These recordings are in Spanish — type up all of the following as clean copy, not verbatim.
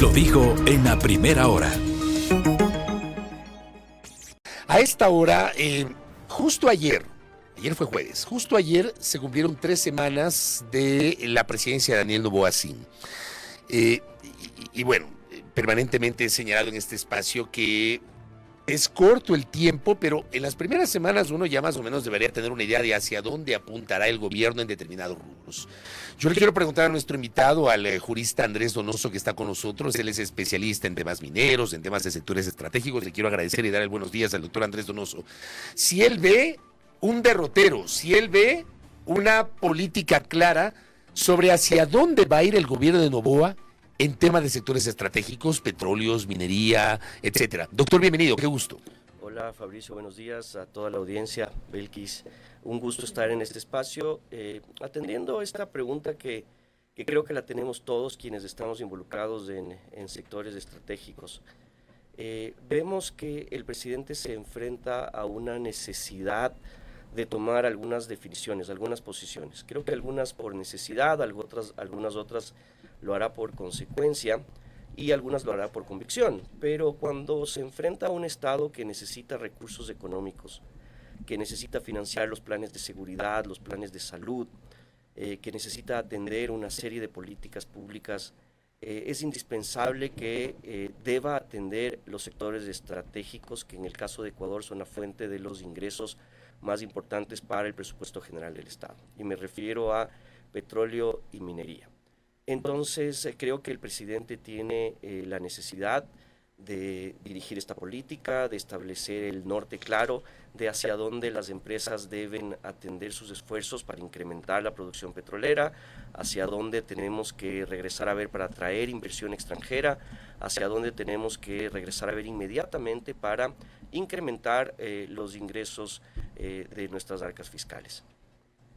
Lo dijo en la primera hora. A esta hora, justo ayer fue jueves, justo ayer se cumplieron 3 semanas de la presidencia de Daniel Noboa Sim. Y bueno, permanentemente he señalado en este espacio que es corto el tiempo, pero en las primeras semanas uno ya más o menos debería tener una idea de hacia dónde apuntará el gobierno en determinados rubros. Yo le quiero preguntar a nuestro invitado, al jurista Andrés Donoso, que está con nosotros. Él es especialista en temas mineros, en temas de sectores estratégicos. Le quiero agradecer y dar el buenos días al doctor Andrés Donoso. Si él ve un derrotero, si él ve una política clara sobre hacia dónde va a ir el gobierno de Noboa en temas de sectores estratégicos, petróleos, minería, etcétera. Doctor, bienvenido, qué gusto. Hola Fabricio, buenos días a toda la audiencia, Belkis. Un gusto estar en este espacio, atendiendo esta pregunta que creo que la tenemos todos quienes estamos involucrados en sectores estratégicos. Vemos que el presidente se enfrenta a una necesidad de tomar algunas definiciones, algunas posiciones. Creo que algunas por necesidad, algunas otras lo hará por consecuencia y algunas lo hará por convicción, pero cuando se enfrenta a un Estado que necesita recursos económicos, que necesita financiar los planes de seguridad, los planes de salud, que necesita atender una serie de políticas públicas, es indispensable que deba atender los sectores estratégicos que en el caso de Ecuador son la fuente de los ingresos más importantes para el presupuesto general del Estado, y me refiero a petróleo y minería. Entonces, creo que el presidente tiene la necesidad de dirigir esta política, de establecer el norte claro de hacia dónde las empresas deben atender sus esfuerzos para incrementar la producción petrolera, hacia dónde tenemos que regresar a ver para atraer inversión extranjera, hacia dónde tenemos que regresar a ver inmediatamente para incrementar los ingresos de nuestras arcas fiscales.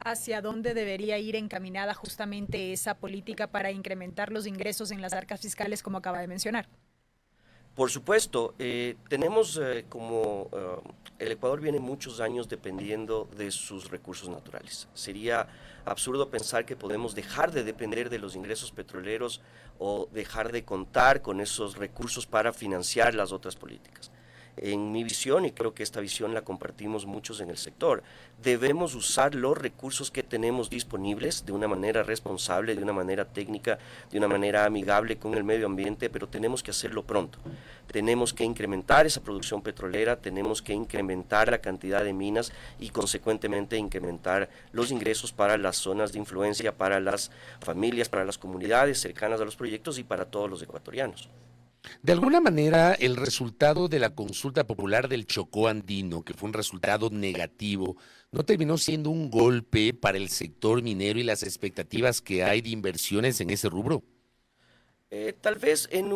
¿Hacia dónde debería ir encaminada justamente esa política para incrementar los ingresos en las arcas fiscales, como acaba de mencionar? Por supuesto, tenemos el Ecuador viene muchos años dependiendo de sus recursos naturales. Sería absurdo pensar que podemos dejar de depender de los ingresos petroleros o dejar de contar con esos recursos para financiar las otras políticas. En mi visión, y creo que esta visión la compartimos muchos en el sector, debemos usar los recursos que tenemos disponibles de una manera responsable, de una manera técnica, de una manera amigable con el medio ambiente, pero tenemos que hacerlo pronto. Tenemos que incrementar esa producción petrolera, tenemos que incrementar la cantidad de minas y consecuentemente incrementar los ingresos para las zonas de influencia, para las familias, para las comunidades cercanas a los proyectos y para todos los ecuatorianos. De alguna manera, el resultado de la consulta popular del Chocó andino, que fue un resultado negativo, ¿no terminó siendo un golpe para el sector minero y las expectativas que hay de inversiones en ese rubro? Tal vez en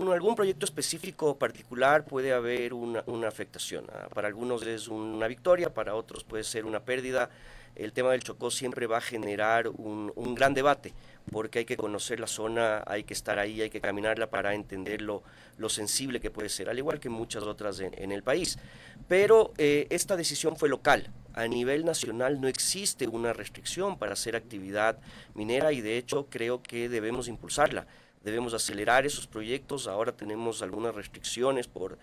algún proyecto específico particular puede haber una afectación. Para algunos es una victoria, para otros puede ser una pérdida. El tema del Chocó siempre va a generar un gran debate, porque hay que conocer la zona, hay que estar ahí, hay que caminarla para entender lo sensible que puede ser, al igual que muchas otras en el país. Pero esta decisión fue local. A nivel nacional no existe una restricción para hacer actividad minera y de hecho creo que debemos impulsarla. Debemos acelerar esos proyectos. Ahora tenemos algunas restricciones por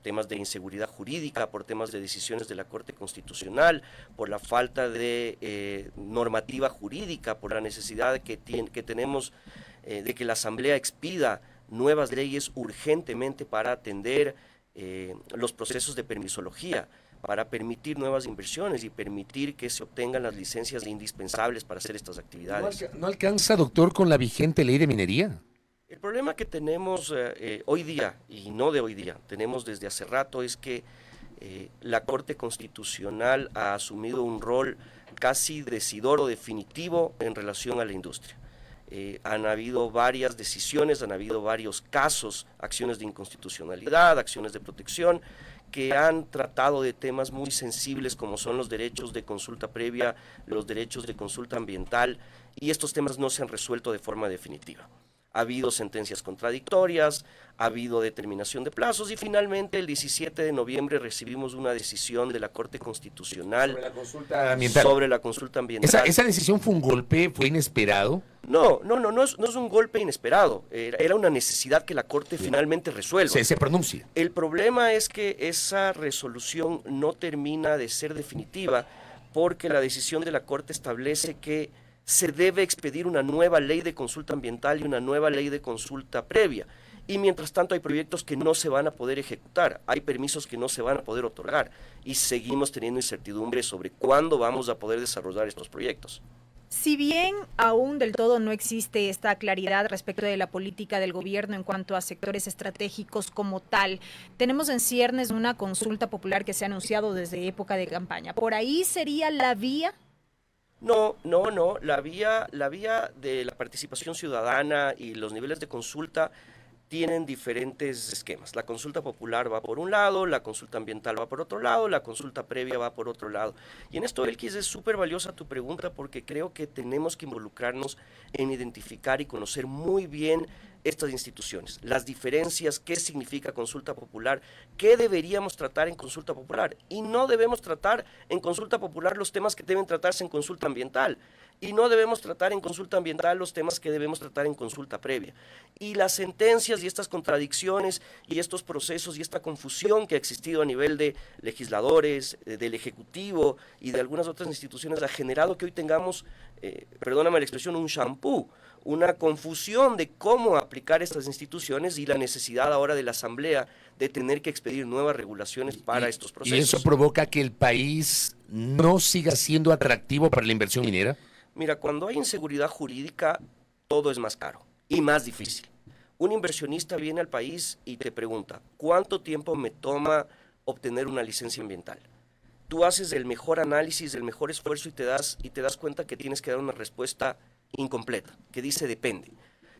temas de inseguridad jurídica, por temas de decisiones de la Corte Constitucional, por la falta de normativa jurídica, por la necesidad que tenemos de que la Asamblea expida nuevas leyes urgentemente para atender los procesos de permisología, para permitir nuevas inversiones y permitir que se obtengan las licencias indispensables para hacer estas actividades. ¿No alcanza, doctor, con la vigente ley de minería? El problema que tenemos hoy día, y no de hoy día, tenemos desde hace rato, es que la Corte Constitucional ha asumido un rol casi decidor o definitivo en relación a la industria. Han habido varias decisiones, han habido varios casos, acciones de inconstitucionalidad, acciones de protección, que han tratado de temas muy sensibles como son los derechos de consulta previa, los derechos de consulta ambiental, y estos temas no se han resuelto de forma definitiva. Ha habido sentencias contradictorias, ha habido determinación de plazos y finalmente el 17 de noviembre recibimos una decisión de la Corte Constitucional sobre la consulta ambiental. Sobre la consulta ambiental. ¿Esa decisión fue un golpe? ¿Fue inesperado? No es un golpe inesperado. Era una necesidad que la Corte finalmente resuelva. Se pronuncia. El problema es que esa resolución no termina de ser definitiva porque la decisión de la Corte establece que se debe expedir una nueva ley de consulta ambiental y una nueva ley de consulta previa. Y mientras tanto hay proyectos que no se van a poder ejecutar, hay permisos que no se van a poder otorgar y seguimos teniendo incertidumbre sobre cuándo vamos a poder desarrollar estos proyectos. Si bien aún del todo no existe esta claridad respecto de la política del gobierno en cuanto a sectores estratégicos como tal, tenemos en ciernes una consulta popular que se ha anunciado desde época de campaña. ¿Por ahí sería la vía? No, la vía de la participación ciudadana y los niveles de consulta tienen diferentes esquemas. La consulta popular va por un lado, la consulta ambiental va por otro lado, la consulta previa va por otro lado. Y en esto, Belkis, es súper valiosa tu pregunta porque creo que tenemos que involucrarnos en identificar y conocer muy bien estas instituciones, las diferencias, qué significa consulta popular, qué deberíamos tratar en consulta popular. Y no debemos tratar en consulta popular los temas que deben tratarse en consulta ambiental. Y no debemos tratar en consulta ambiental los temas que debemos tratar en consulta previa. Y las sentencias y estas contradicciones y estos procesos y esta confusión que ha existido a nivel de legisladores, del Ejecutivo y de algunas otras instituciones ha generado que hoy tengamos, perdóname la expresión, un shampoo, una confusión de cómo aplicar estas instituciones y la necesidad ahora de la Asamblea de tener que expedir nuevas regulaciones para estos procesos. ¿Y eso provoca que el país no siga siendo atractivo para la inversión minera? Mira, cuando hay inseguridad jurídica, todo es más caro y más difícil. Un inversionista viene al país y te pregunta, ¿cuánto tiempo me toma obtener una licencia ambiental? Tú haces el mejor análisis, el mejor esfuerzo y te das cuenta que tienes que dar una respuesta incompleta, que dice depende.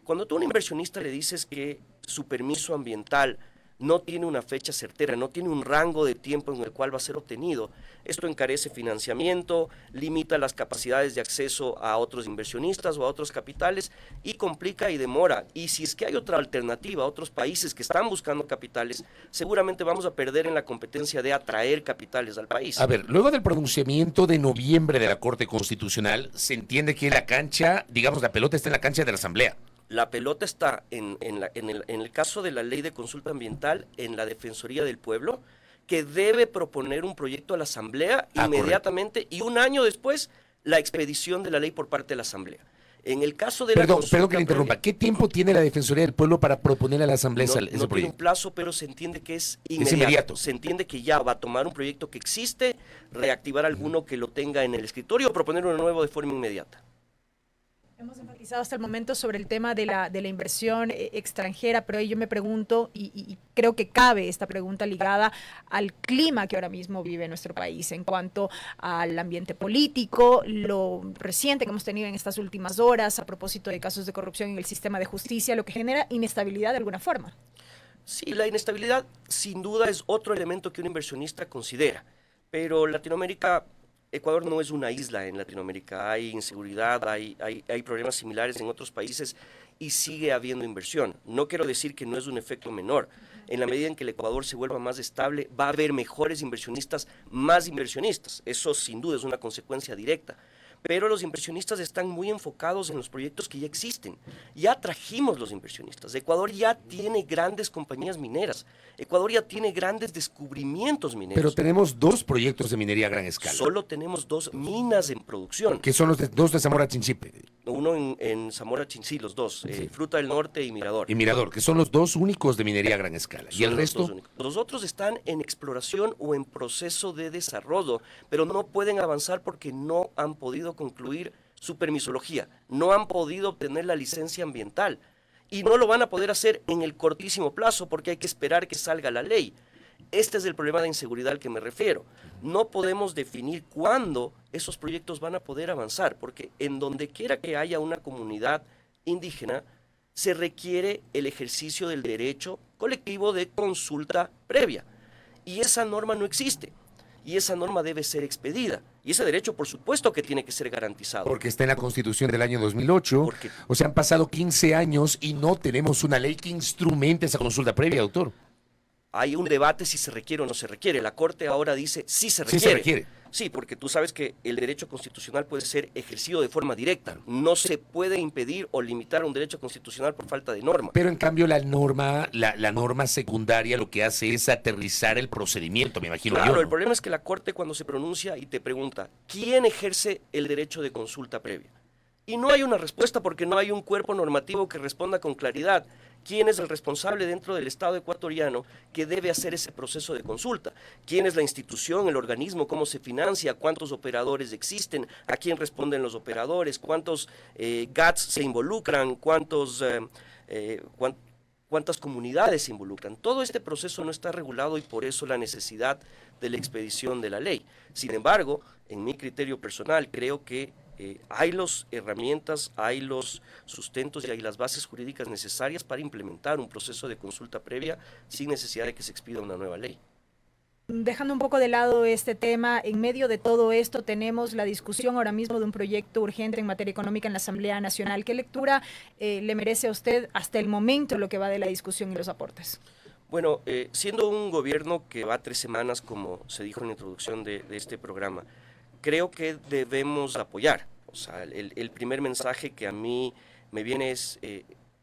Cuando tú a un inversionista le dices que su permiso ambiental no tiene una fecha certera, no tiene un rango de tiempo en el cual va a ser obtenido, esto encarece financiamiento, limita las capacidades de acceso a otros inversionistas o a otros capitales y complica y demora. Y si es que hay otra alternativa, otros países que están buscando capitales, seguramente vamos a perder en la competencia de atraer capitales al país. A ver, luego del pronunciamiento de noviembre de la Corte Constitucional, se entiende que la cancha, digamos, la pelota está en la cancha de la Asamblea. La pelota está en el caso de la ley de consulta ambiental, en la Defensoría del Pueblo, que debe proponer un proyecto a la Asamblea inmediatamente correcto. Y un año después la expedición de la ley por parte de la Asamblea. En el caso de Perdón que le interrumpa. ¿Qué tiempo tiene la Defensoría del Pueblo para proponer a la Asamblea ese proyecto? No tiene un plazo, pero se entiende que es inmediato. Se entiende que ya va a tomar un proyecto que existe, reactivar alguno que lo tenga en el escritorio o proponer uno nuevo de forma inmediata. Hemos enfatizado hasta el momento sobre el tema de la inversión extranjera, pero ahí yo me pregunto, y creo que cabe esta pregunta ligada al clima que ahora mismo vive nuestro país en cuanto al ambiente político, lo reciente que hemos tenido en estas últimas horas a propósito de casos de corrupción en el sistema de justicia, lo que genera inestabilidad de alguna forma. Sí, la inestabilidad sin duda es otro elemento que un inversionista considera, pero Ecuador no es una isla en Latinoamérica, hay inseguridad, hay problemas similares en otros países y sigue habiendo inversión. No quiero decir que no es un efecto menor. En la medida en que el Ecuador se vuelva más estable, va a haber mejores inversionistas, más inversionistas. Eso sin duda es una consecuencia directa. Pero los inversionistas están muy enfocados en los proyectos que ya existen. Ya trajimos los inversionistas. Ecuador ya tiene grandes compañías mineras. Ecuador ya tiene grandes descubrimientos mineros. Pero tenemos 2 proyectos de minería a gran escala. Solo tenemos 2 minas en producción. Que son los 2 de Zamora Chinchipe. Uno en Zamora Chinchipe, los 2, sí. Fruta del Norte y Mirador. Y Mirador, que son los 2 únicos de minería a gran escala. ¿Y el resto? Los otros están en exploración o en proceso de desarrollo, pero no pueden avanzar porque no han podido concluir su permisología, no han podido obtener la licencia ambiental y no lo van a poder hacer en el cortísimo plazo porque hay que esperar que salga la ley. Este es el problema de inseguridad al que me refiero. No podemos definir cuándo esos proyectos van a poder avanzar, porque en donde quiera que haya una comunidad indígena, se requiere el ejercicio del derecho colectivo de consulta previa. Y esa norma no existe. y esa norma debe ser expedida. Y ese derecho, por supuesto, que tiene que ser garantizado. Porque está en la Constitución del año 2008. O sea, han pasado 15 años y no tenemos una ley que instrumente esa consulta previa, doctor. Hay un debate si se requiere o no se requiere. La Corte ahora dice sí se requiere. Sí se requiere. Sí, porque tú sabes que el derecho constitucional puede ser ejercido de forma directa. No se puede impedir o limitar un derecho constitucional por falta de norma. Pero en cambio la norma secundaria lo que hace es aterrizar el procedimiento, me imagino. Claro, yo, ¿no? el problema es que la Corte cuando se pronuncia y te pregunta, ¿quién ejerce el derecho de consulta previa? Y no hay una respuesta porque no hay un cuerpo normativo que responda con claridad. ¿Quién es el responsable dentro del Estado ecuatoriano que debe hacer ese proceso de consulta? ¿Quién es la institución, el organismo, cómo se financia, cuántos operadores existen, a quién responden los operadores, cuántos GATS se involucran, cuántas comunidades se involucran? Todo este proceso no está regulado y por eso la necesidad de la expedición de la ley. Sin embargo, en mi criterio personal, creo que hay las herramientas, hay los sustentos y hay las bases jurídicas necesarias para implementar un proceso de consulta previa sin necesidad de que se expida una nueva ley. Dejando un poco de lado este tema, en medio de todo esto tenemos la discusión ahora mismo de un proyecto urgente en materia económica en la Asamblea Nacional. ¿Qué lectura le merece a usted hasta el momento lo que va de la discusión y los aportes? Bueno, siendo un gobierno que va 3 semanas, como se dijo en la introducción de este programa, creo que debemos apoyar. O sea, el primer mensaje que a mí me viene es,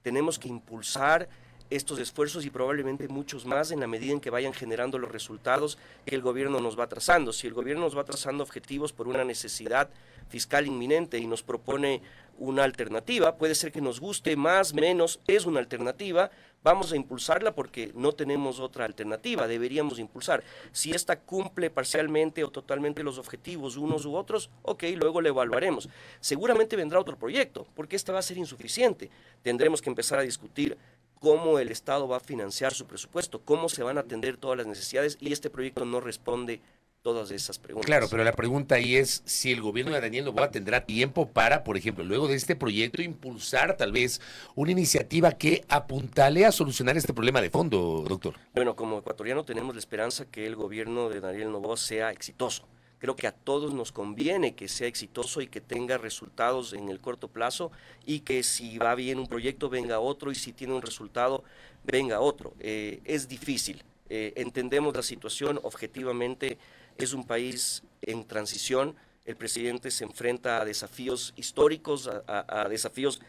tenemos que impulsar estos esfuerzos y probablemente muchos más en la medida en que vayan generando los resultados que el gobierno nos va trazando. Si el gobierno nos va trazando objetivos por una necesidad fiscal inminente y nos propone una alternativa, puede ser que nos guste más, menos, es una alternativa, vamos a impulsarla porque no tenemos otra alternativa, deberíamos impulsar. Si esta cumple parcialmente o totalmente los objetivos unos u otros, ok, luego la evaluaremos. Seguramente vendrá otro proyecto, porque esta va a ser insuficiente. Tendremos que empezar a discutir cómo el Estado va a financiar su presupuesto, cómo se van a atender todas las necesidades y este proyecto no responde todas esas preguntas. Claro, pero la pregunta ahí es si el gobierno de Daniel Noboa tendrá tiempo para, por ejemplo, luego de este proyecto, impulsar tal vez una iniciativa que apuntale a solucionar este problema de fondo, doctor. Bueno, como ecuatoriano tenemos la esperanza que el gobierno de Daniel Noboa sea exitoso. Creo que a todos nos conviene que sea exitoso y que tenga resultados en el corto plazo y que si va bien un proyecto venga otro y si tiene un resultado venga otro. Es difícil, entendemos la situación, objetivamente es un país en transición, el presidente se enfrenta a desafíos históricos, a desafíos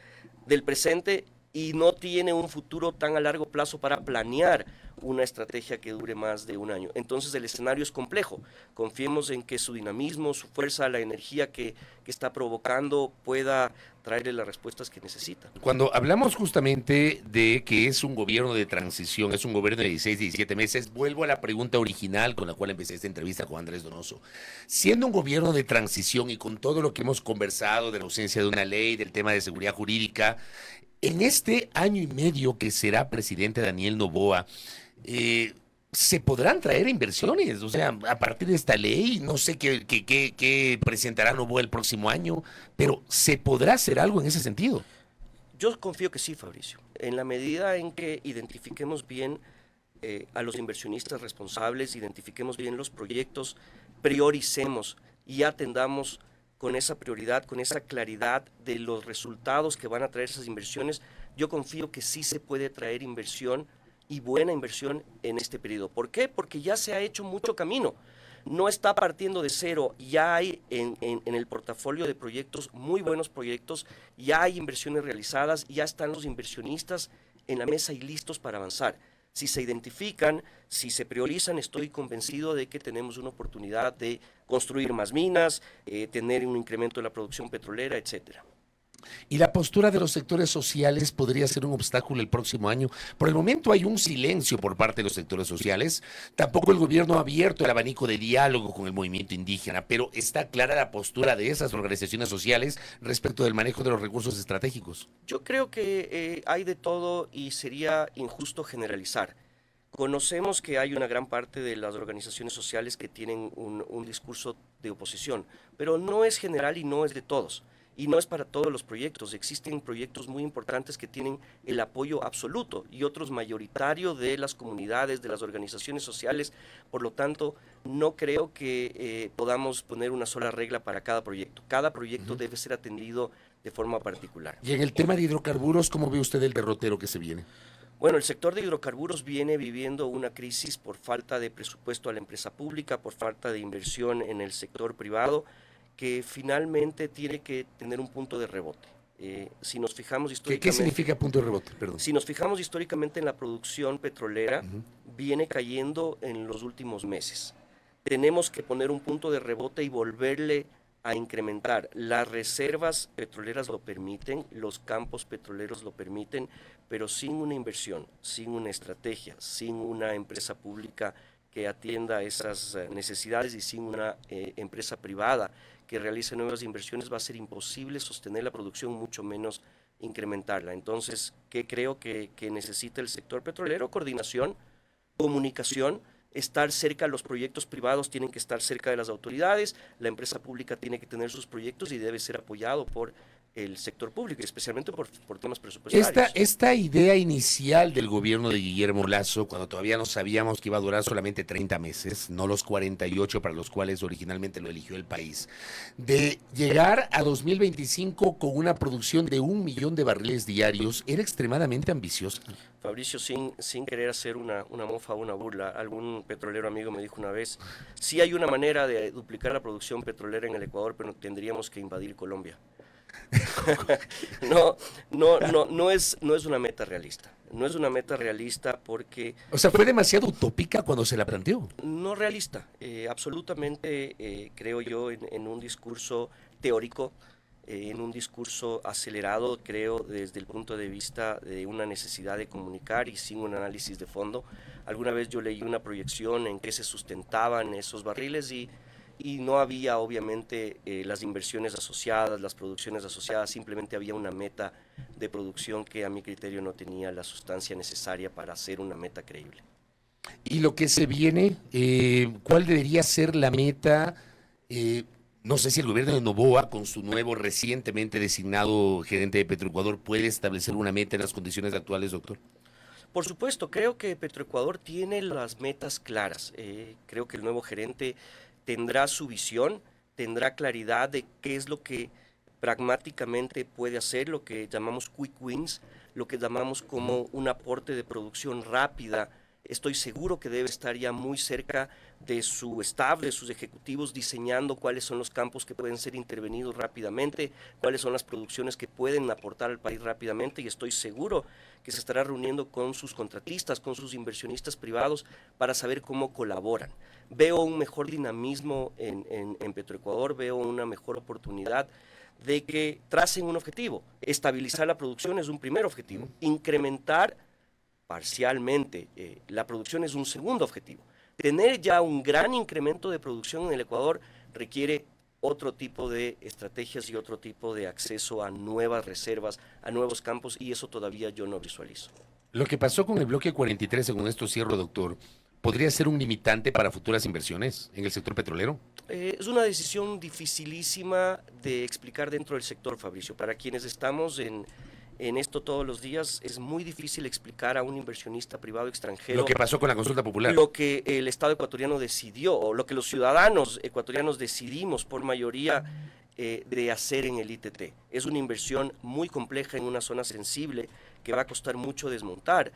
del presente y no tiene un futuro tan a largo plazo para planear una estrategia que dure más de un año. Entonces el escenario es complejo. Confiemos en que su dinamismo, su fuerza, la energía que está provocando pueda traerle las respuestas que necesita. Cuando hablamos justamente de que es un gobierno de transición, es un gobierno de 16, 17 meses, vuelvo a la pregunta original con la cual empecé esta entrevista con Andrés Donoso. Siendo un gobierno de transición y con todo lo que hemos conversado de la ausencia de una ley, del tema de seguridad jurídica, en este año y medio que será presidente Daniel Noboa, ¿se podrán traer inversiones? O sea, a partir de esta ley, no sé qué presentará Noboa el próximo año, pero ¿se podrá hacer algo en ese sentido? Yo confío que sí, Fabricio. En la medida en que identifiquemos bien a los inversionistas responsables, identifiquemos bien los proyectos, prioricemos y atendamos con esa prioridad, con esa claridad de los resultados que van a traer esas inversiones, yo confío que sí se puede traer inversión y buena inversión en este periodo. ¿Por qué? Porque ya se ha hecho mucho camino. No está partiendo de cero, ya hay en el portafolio de proyectos, muy buenos proyectos, ya hay inversiones realizadas, ya están los inversionistas en la mesa y listos para avanzar. Si se identifican, si se priorizan, estoy convencido de que tenemos una oportunidad de construir más minas, tener un incremento de la producción petrolera, etcétera. ¿Y la postura de los sectores sociales podría ser un obstáculo el próximo año? Por el momento hay un silencio por parte de los sectores sociales. Tampoco el gobierno ha abierto el abanico de diálogo con el movimiento indígena, pero está clara la postura de esas organizaciones sociales respecto del manejo de los recursos estratégicos. Yo creo que hay de todo y sería injusto generalizar. Conocemos que hay una gran parte de las organizaciones sociales que tienen un discurso de oposición, pero no es general y no es de todos. Y no es para todos los proyectos, existen proyectos muy importantes que tienen el apoyo absoluto y otros mayoritario de las comunidades, de las organizaciones sociales. Por lo tanto, no creo que podamos poner una sola regla para cada proyecto. Cada proyecto debe ser atendido de forma particular. Y en el tema de hidrocarburos, ¿cómo ve usted el derrotero que se viene? Bueno, el sector de hidrocarburos viene viviendo una crisis por falta de presupuesto a la empresa pública, por falta de inversión en el sector privado, que finalmente tiene que tener un punto de rebote. Si nos fijamos históricamente... ¿Qué significa punto de rebote? Perdón. Si nos fijamos históricamente en la producción petrolera, viene cayendo en los últimos meses. Tenemos que poner un punto de rebote y volverle a incrementar. Las reservas petroleras lo permiten, los campos petroleros lo permiten, pero sin una inversión, sin una estrategia, sin una empresa pública que atienda esas necesidades y sin una empresa privada que realice nuevas inversiones, va a ser imposible sostener la producción, mucho menos incrementarla. Entonces, ¿qué creo que necesita el sector petrolero? Coordinación, comunicación, estar cerca, los proyectos privados tienen que estar cerca de las autoridades, la empresa pública tiene que tener sus proyectos y debe ser apoyado por el sector público, especialmente por temas presupuestarios. Esta idea inicial del gobierno de Guillermo Lasso, cuando todavía no sabíamos que iba a durar solamente 30 meses, no los 48 para los cuales originalmente lo eligió el país, de llegar a 2025 con una producción de 1 millón de barriles diarios, era extremadamente ambiciosa. Fabricio, sin querer hacer una mofa o una burla, algún petrolero amigo me dijo una vez, sí hay una manera de duplicar la producción petrolera en el Ecuador, pero tendríamos que invadir Colombia. No es una meta realista. No es una meta realista porque... O sea, fue demasiado utópica cuando se la planteó. No realista, absolutamente creo yo en un discurso teórico, en un discurso acelerado, creo desde el punto de vista de una necesidad de comunicar y sin un análisis de fondo. Alguna vez yo leí una proyección en que se sustentaban esos barriles y no había obviamente las inversiones asociadas, las producciones asociadas, simplemente había una meta de producción que a mi criterio no tenía la sustancia necesaria para hacer una meta creíble. Y lo que se viene, ¿cuál debería ser la meta? No sé si el gobierno de Noboa, con su nuevo recientemente designado gerente de Petroecuador, puede establecer una meta en las condiciones actuales, doctor. Por supuesto, creo que Petroecuador tiene las metas claras. Creo que el nuevo gerente tendrá su visión, tendrá claridad de qué es lo que pragmáticamente puede hacer, lo que llamamos quick wins, lo que llamamos como un aporte de producción rápida. Estoy seguro que debe estar ya muy cerca de su staff, de sus ejecutivos, diseñando cuáles son los campos que pueden ser intervenidos rápidamente, cuáles son las producciones que pueden aportar al país rápidamente, y estoy seguro que se estará reuniendo con sus contratistas, con sus inversionistas privados para saber cómo colaboran. Veo un mejor dinamismo en Petroecuador, veo una mejor oportunidad de que tracen un objetivo. Estabilizar la producción es un primer objetivo, incrementar parcialmente la producción es un segundo objetivo. Tener ya un gran incremento de producción en el Ecuador requiere otro tipo de estrategias y otro tipo de acceso a nuevas reservas, a nuevos campos, y eso todavía yo no visualizo. Lo que pasó con el bloque 43, según esto cierro, doctor, ¿podría ser un limitante para futuras inversiones en el sector petrolero? Es una decisión dificilísima de explicar dentro del sector, Fabricio. Para quienes estamos en esto todos los días, es muy difícil explicar a un inversionista privado extranjero lo que pasó con la consulta popular, lo que el Estado ecuatoriano decidió, o lo que los ciudadanos ecuatorianos decidimos por mayoría de hacer en el ITT. Es una inversión muy compleja en una zona sensible que va a costar mucho desmontar,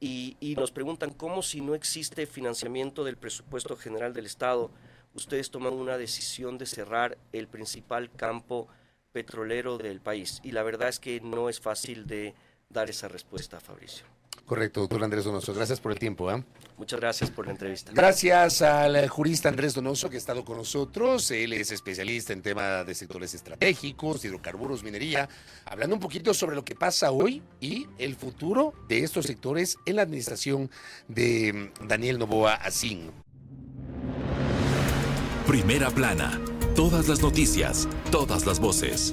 y nos preguntan cómo, si no existe financiamiento del presupuesto general del Estado, ustedes toman una decisión de cerrar el principal campo petrolero del país. Y la verdad es que no es fácil de dar esa respuesta, Fabricio. Correcto, doctor Andrés Donoso. Gracias por el tiempo. Muchas gracias por la entrevista. Gracias al jurista Andrés Donoso, que ha estado con nosotros. Él es especialista en temas de sectores estratégicos, hidrocarburos, minería, hablando un poquito sobre lo que pasa hoy y el futuro de estos sectores en la administración de Daniel Noboa Asín. Primera plana. Todas las noticias, todas las voces.